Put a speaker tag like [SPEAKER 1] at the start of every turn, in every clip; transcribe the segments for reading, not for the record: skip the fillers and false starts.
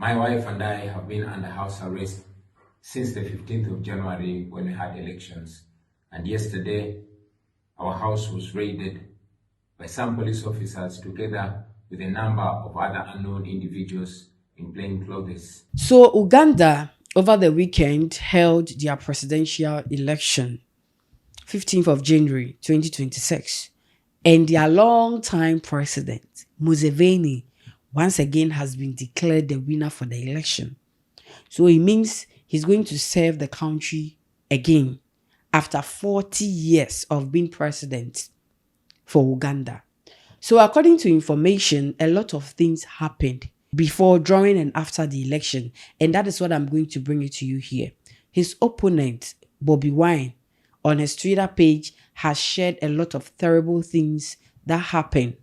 [SPEAKER 1] My wife and I have been under house arrest since the 15th of January when we had elections. And yesterday, our house was raided by some police officers together with a number of other unknown individuals in plain clothes.
[SPEAKER 2] So Uganda over the weekend held their presidential election, 15th of January 2026. And their longtime president, Museveni, once again has been declared the winner for the election. So it means he's going to serve the country again after 40 years of being president for Uganda. So according to information, a lot of things happened before, during, and after the election. And that is what I'm going to bring it to you here. His opponent, Bobi, on his Twitter page has shared a lot of terrible things that happened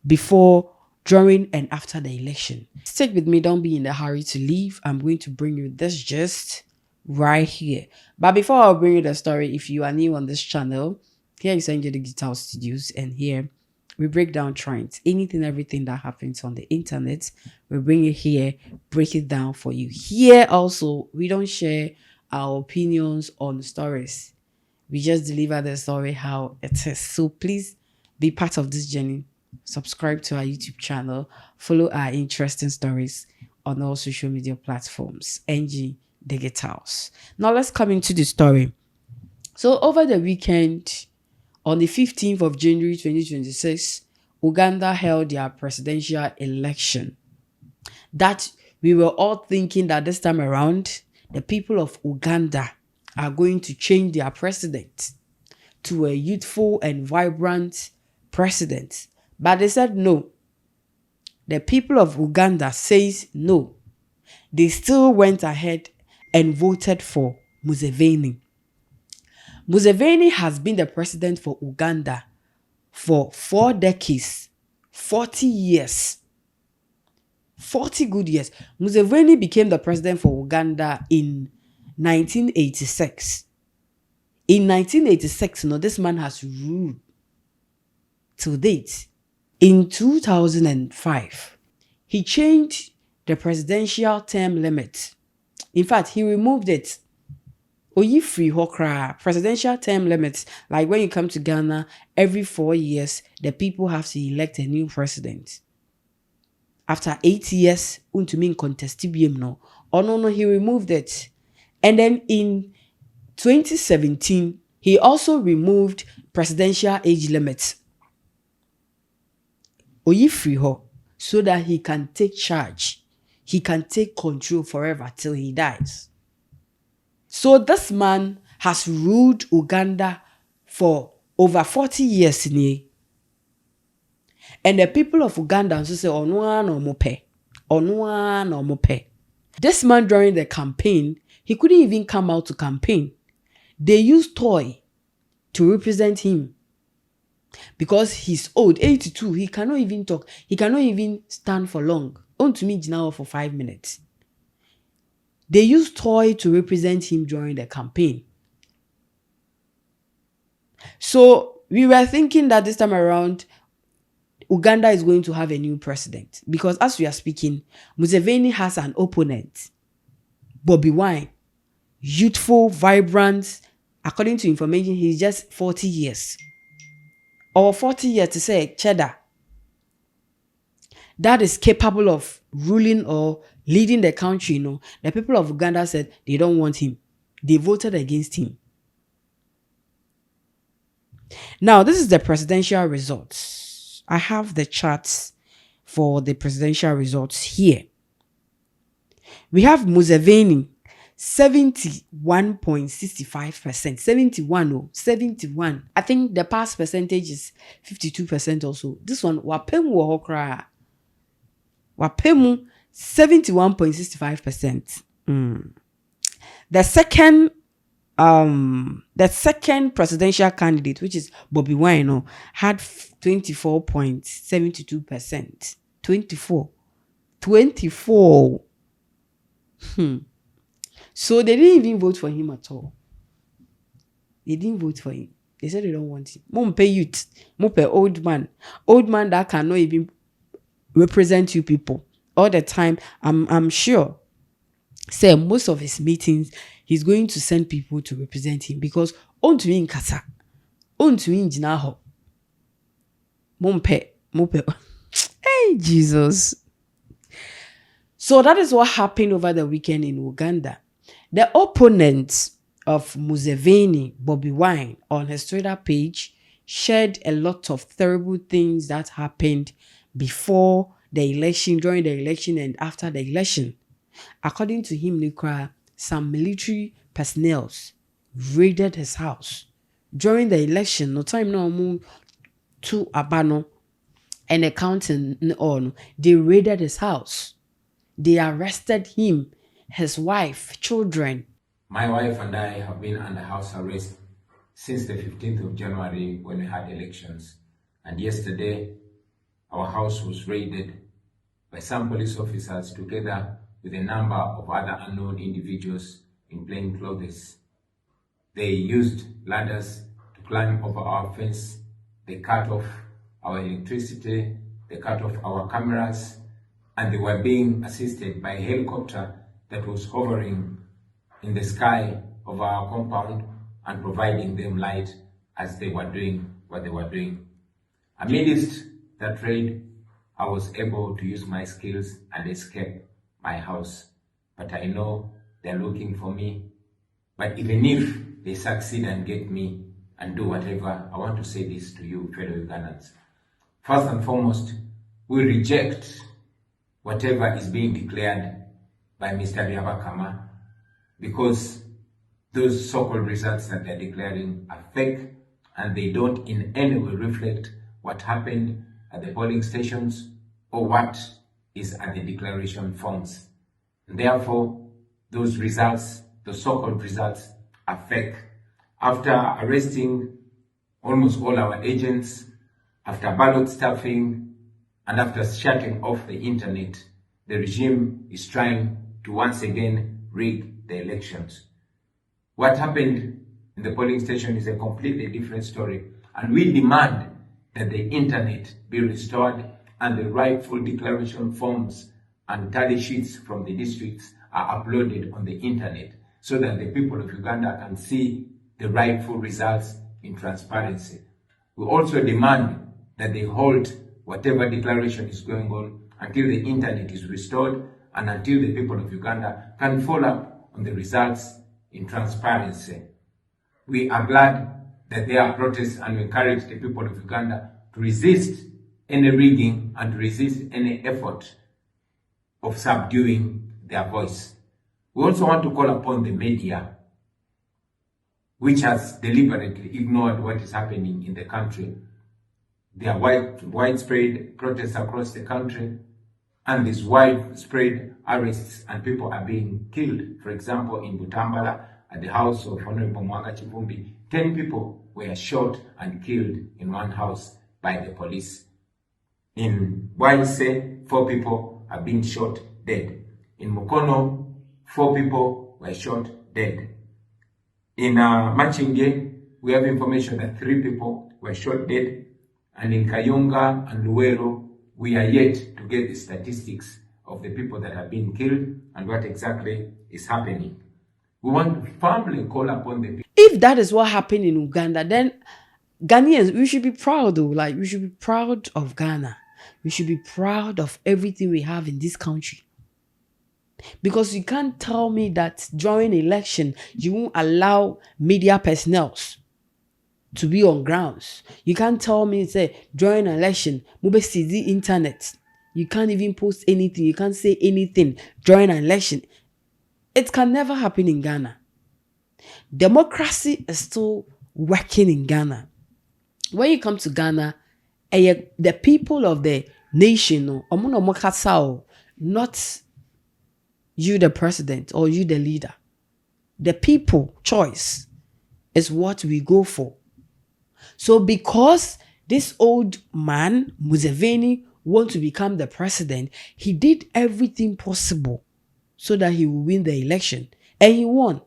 [SPEAKER 2] before, during, and after the election. Stick with me, don't be in a hurry to leave. I'm going to bring you this gist right here. But before I'll bring you the story, if you are new on this channel, here is Angel Digital Studios, and here we break down trends, anything, everything that happens on the internet. We bring it here, break it down for you. Here also, we don't share our opinions on stories. We just deliver the story how it is. So please be part of this journey. Subscribe to our YouTube channel. Follow our interesting stories on all social media platforms. NG Digitals. Now let's come into the story. So over the weekend, on the 15th of January 2026, Uganda held their presidential election. That we were all thinking that this time around, the people of Uganda are going to change their president to a youthful and vibrant president. But they said no. The people of Uganda says no. They still went ahead and voted for Museveni. Museveni has been the president for Uganda for 4 decades, 40 years, 40 good years. Museveni became the president for Uganda in 1986. In 1986, this man has ruled to date. In 2005, he changed the presidential term limit. In fact, he removed it. Free hokra presidential term limits, like when you come to Ghana, every 4 years the people have to elect a new president. After 8 years, untumin contestibium no. No, he removed it. And then in 2017, he also removed presidential age limits. Free ho, so that he can take charge. He can take control forever till he dies. So this man has ruled Uganda for over 40 years. And the people of Uganda also say, Onwa no mope. Onwa no mope. This man during the campaign, he couldn't even come out to campaign. They used toy to represent him. Because he's old, 82, he cannot even talk. He cannot even stand for long. On to me now for 5 minutes. They used toy to represent him during the campaign. So we were thinking that this time around, Uganda is going to have a new president. Because as we are speaking, Museveni has an opponent, Bobi, youthful, vibrant. According to information, he's just 40 years. Or 40 years to say cheddar. That is capable of ruling or leading the country. The people of Uganda said they don't want him. They voted against him. Now, this is the presidential results. I have the charts for the presidential results here. We have Museveni, 71.65%. 71. I think the past percentage is 52% also. This one, Wapemu Wahokra. Wapemu, 71.65%. The second presidential candidate, which is Bobi Wine, had 24.72%. 24. So they didn't even vote for him at all. They didn't vote for him. They said they don't want him. Mom pay youth. Mom pay old man. Old man that cannot even represent you people. all the time. I'm sure. Say most of his meetings, he's going to send people to represent him because on to in kasa, on to in jinaho, mompe, mope. Hey Jesus. So that is what happened over the weekend in Uganda. The opponent of Museveni, Bobi Wine, on his Twitter page shared a lot of terrible things that happened before the election, during the election, and after the election. According to him, some military personnel raided his house during the election. No time no more to Abano and accounting on. They raided his house. They arrested him, his wife, children.
[SPEAKER 1] My wife and I have been under house arrest since the 15th of January when we had elections. And yesterday, our house was raided by some police officers together with a number of other unknown individuals in plain clothes. They used ladders to climb over our fence. They cut off our electricity. They cut off our cameras. And they were being assisted by a helicopter that was hovering in the sky of our compound and providing them light as they were doing what they were doing. Amidst that raid, I was able to use my skills and escape my house. But I know they're looking for me. But even if they succeed and get me and do whatever, I want to say this to you, fellow Ugandans. First and foremost, we reject whatever is being declared by Mr. Byabakama, because those so-called results that they're declaring are fake and they don't in any way reflect what happened at the polling stations or what is at the declaration forms. And therefore, those results, the so-called results, are fake. After arresting almost all our agents, after ballot stuffing, and after shutting off the internet, the regime is trying to once again rig the elections. What happened in the polling station is a completely different story, and we demand that the internet be restored and the rightful declaration forms and tally sheets from the districts are uploaded on the internet so that the people of Uganda can see the rightful results in transparency. We also demand that they hold whatever declaration is going on until the internet is restored and until the people of Uganda can follow up on the results in transparency. We are glad that there are protests and we encourage the people of Uganda to resist any rigging and to resist any effort of subduing their voice. We also want to call upon the media, which has deliberately ignored what is happening in the country. There are widespread protests across the country, and these widespread arrests and people are being killed. For example, in Butambala, at the house of Honorable Mwanga Chivumbi, 10 people were shot and killed in one house by the police. In Waise, 4 people have been shot dead. In Mukono, 4 people were shot dead. In Machinge, we have information that 3 people were shot dead. And in Kayunga and Luwero, we are yet to get the statistics of the people that have been killed and what exactly is happening. We want to firmly call upon the people.
[SPEAKER 2] If that is what happened in Uganda, then Ghanaians, we should be proud though. Like, we should be proud of Ghana. We should be proud of everything we have in this country. Because you can't tell me that during election, you won't allow media personnel to be on grounds. You can't tell me, say, during an election, mube see the internet. You can't even post anything. You can't say anything during an election. It can never happen in Ghana. Democracy is still working in Ghana. When you come to Ghana, the people of the nation, not you the president or you the leader. The people choice is what we go for. So because this old man, Museveni, wants to become the president, he did everything possible so that he will win the election. And he won.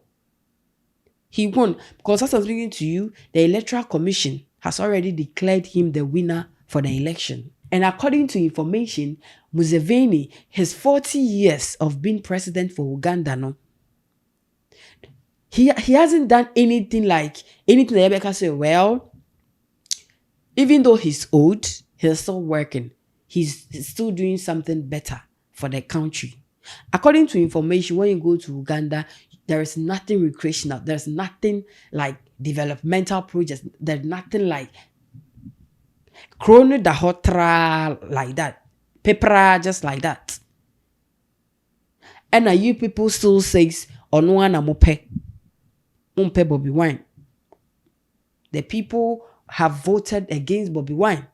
[SPEAKER 2] He won. Because as I'm speaking to you, the Electoral Commission has already declared him the winner for the election. And according to information, Museveni, his 40 years of being president for Uganda, no, he hasn't done anything that Rebecca say, well, even though he's old, he's still working. He's still doing something better for the country. According to information, when you go to Uganda, there is nothing recreational. There's nothing like developmental projects. There's nothing like Krone Dahotra like that. Pepra just like that. And you people still says, Onwana mope Bobi Wine. The people have voted against Bobi Wine.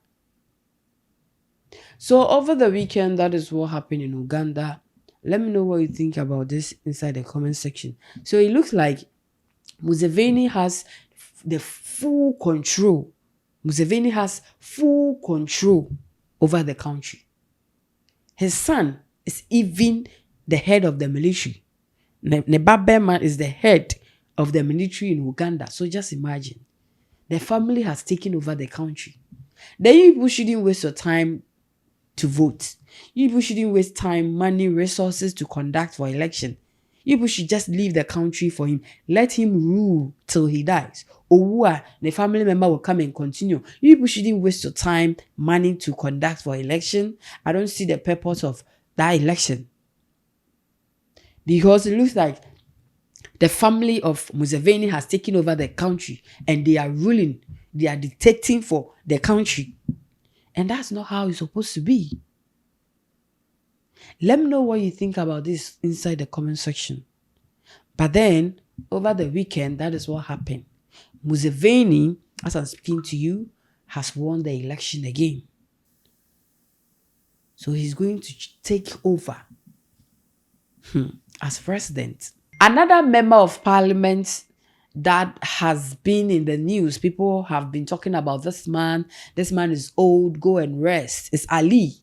[SPEAKER 2] So over the weekend, that is what happened in Uganda. Let me know what you think about this inside the comment section. So it looks like Museveni has the full control. Museveni has full control over the country. His son is even the head of the military. Nebabema is the head of the military in Uganda. So just imagine. The family has taken over the country. Then you people shouldn't waste your time to vote. You people shouldn't waste time, money, resources to conduct for election. You people should just leave the country for him. Let him rule till he dies. Or the family member will come and continue. You people shouldn't waste your time, money to conduct for election. I don't see the purpose of that election. Because it looks like the family of Museveni has taken over the country and they are ruling. They are dictating for the country. And that's not how it's supposed to be. Let me know what you think about this inside the comment section. But then, over the weekend, that is what happened. Museveni, as I'm speaking to you, has won the election again. So he's going to take over as president. Another member of parliament that has been in the news, people have been talking about this man. This man is old, go and rest. It's Ali.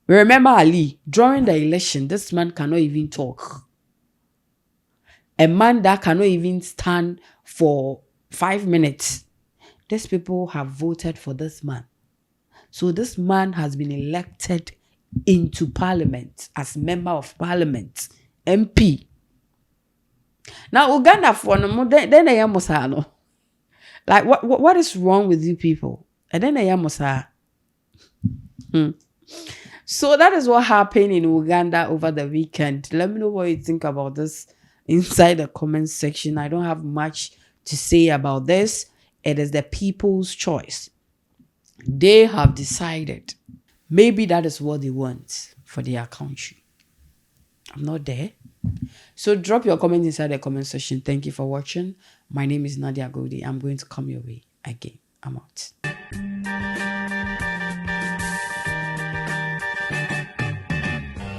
[SPEAKER 2] Remember Ali? During the election, this man cannot even talk. A man that cannot even stand for 5 minutes. These people have voted for this man. So this man has been elected into parliament as member of parliament, MP. Now Uganda for no then I am like what is wrong with you people? And then I am So that is what happened in Uganda over the weekend. Let me know what you think about this inside the comment section. I don't have much to say about this. It is the people's choice. They have decided. Maybe that is what they want for their country. I'm not there. So drop your comment inside the comment section. Thank you for watching. My name is Nadia Godi. I'm going to come your way again. I'm out.